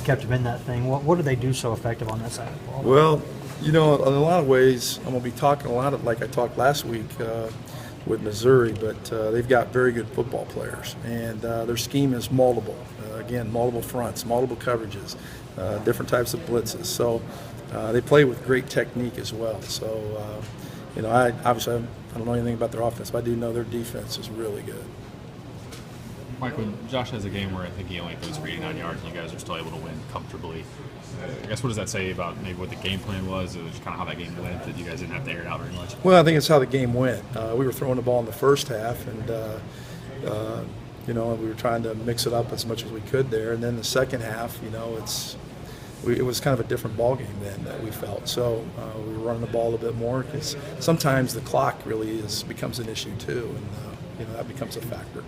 Kept him in that thing. What do they do so effective on that side of the ball? Well, in a lot of ways, I'm going to be talking a lot of like I talked last week with Missouri, but they've got very good football players, and their scheme is multiple. Again, multiple fronts, multiple coverages, different types of blitzes. So they play with great technique as well. So, I don't know anything about their offense, but I do know their defense is really good. Mike, when Josh has a game where I think he only goes for 89 yards and you guys are still able to win comfortably, I guess what does that say about maybe what the game plan was, or just kind of how that game went, that you guys didn't have to air it out very much? Well, I think it's how the game went. We were throwing the ball in the first half, and we were trying to mix it up as much as we could there. And then the second half, it was kind of a different ball game then that we felt. So we were running the ball a little bit more because sometimes the clock really becomes an issue too, and that becomes a factor.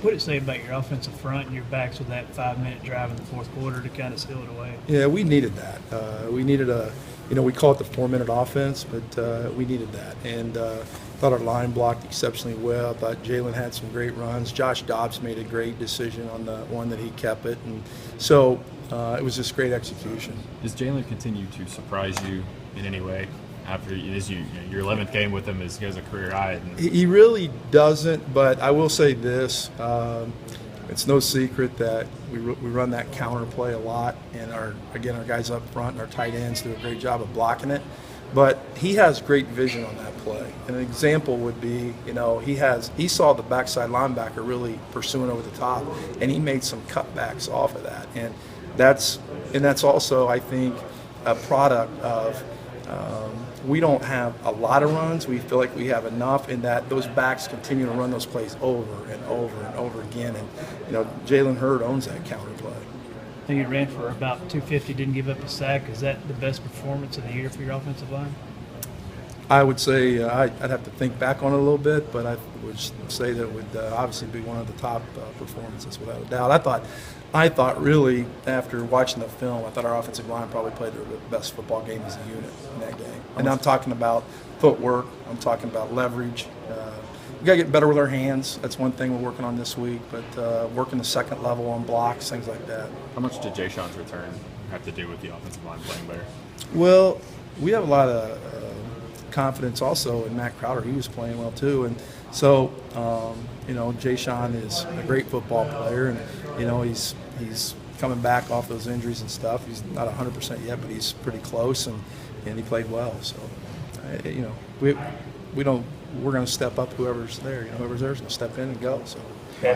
What did it say about your offensive front and your backs with that 5-minute drive in the fourth quarter to kind of seal it away? Yeah, we needed that. We needed we call it the 4-minute offense, but we needed that. And thought our line blocked exceptionally well. I thought Jalen had some great runs. Josh Dobbs made a great decision on the one that he kept it. And so it was just great execution. Does Jalen continue to surprise you in any way? After your 11th game with him, he has a career high. He really doesn't, but I will say this. It's no secret that we run that counter play a lot, and our guys up front and our tight ends do a great job of blocking it. But he has great vision on that play. And an example would be, he saw the backside linebacker really pursuing over the top, and he made some cutbacks off of that. And that's also, I think, a product of we don't have a lot of runs. We feel like we have enough in that those backs continue to run those plays over and over and over again. And, Jalen Hurd owns that counter play. I think he ran for about 250, didn't give up a sack. Is that the best performance of the year for your offensive line? I would say I'd have to think back on it a little bit, but I would say that would obviously be one of the top performances without a doubt. I thought really, after watching the film, I thought our offensive line probably played their best football game as a unit in that game. And I'm talking about footwork. I'm talking about leverage. We got to get better with our hands. That's one thing we're working on this week, but working the second level on blocks, things like that. How much did Jay Sean's return have to do with the offensive line playing better? Well, we have a lot of confidence also in Matt Crowder. He was playing well too, and so Jay Sean is a great football player, and he's coming back off those injuries and stuff. He's not 100% yet, but he's pretty close, and he played well. So we're going to step up whoever's there. Whoever's there is going to step in and go. So.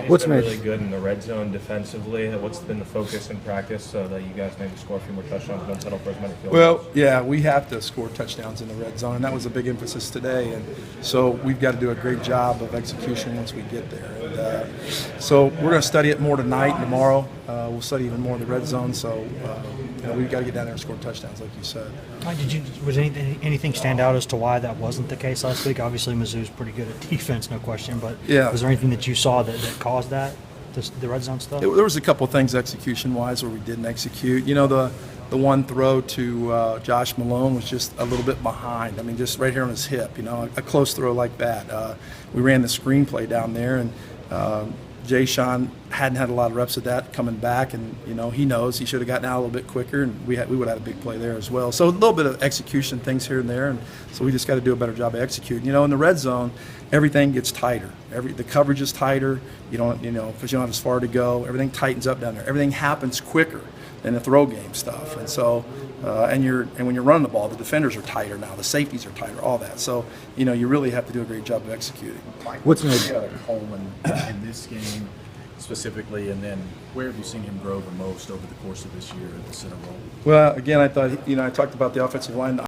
What's been really good in the red zone defensively? What's been the focus in practice so that you guys maybe score a few more touchdowns, don't settle for as many field goals? Well, yeah, we have to score touchdowns in the red zone, and that was a big emphasis today. And so we've got to do a great job of execution once we get there. And so we're going to study it more tonight and tomorrow. We'll study even more in the red zone. So we've got to get down there and score touchdowns, like you said. Was anything stand out as to why that wasn't the case last week? Obviously, Mizzou's pretty good at defense, no question. But was there anything that you saw that caused that, the red zone stuff? There was a couple of things execution-wise where we didn't execute. The one throw to Josh Malone was just a little bit behind. I mean, just right here on his hip, a close throw like that. We ran the screenplay down there, and Jay Sean hadn't had a lot of reps of that coming back, and he knows he should have gotten out a little bit quicker, and we would have had a big play there as well. So a little bit of execution things here and there, and so we just got to do a better job of executing. In the red zone, everything gets tighter. The coverage is tighter. Because you don't have as far to go. Everything tightens up down there. Everything happens quicker than the throw game stuff, and so and when you're running the ball, the defenders are tighter now. The safeties are tighter. All that. So you really have to do a great job of executing. What's Coleman in this game specifically, and then where have you seen him grow the most over the course of this year at the center role? Well, again, I thought I talked about the offensive line.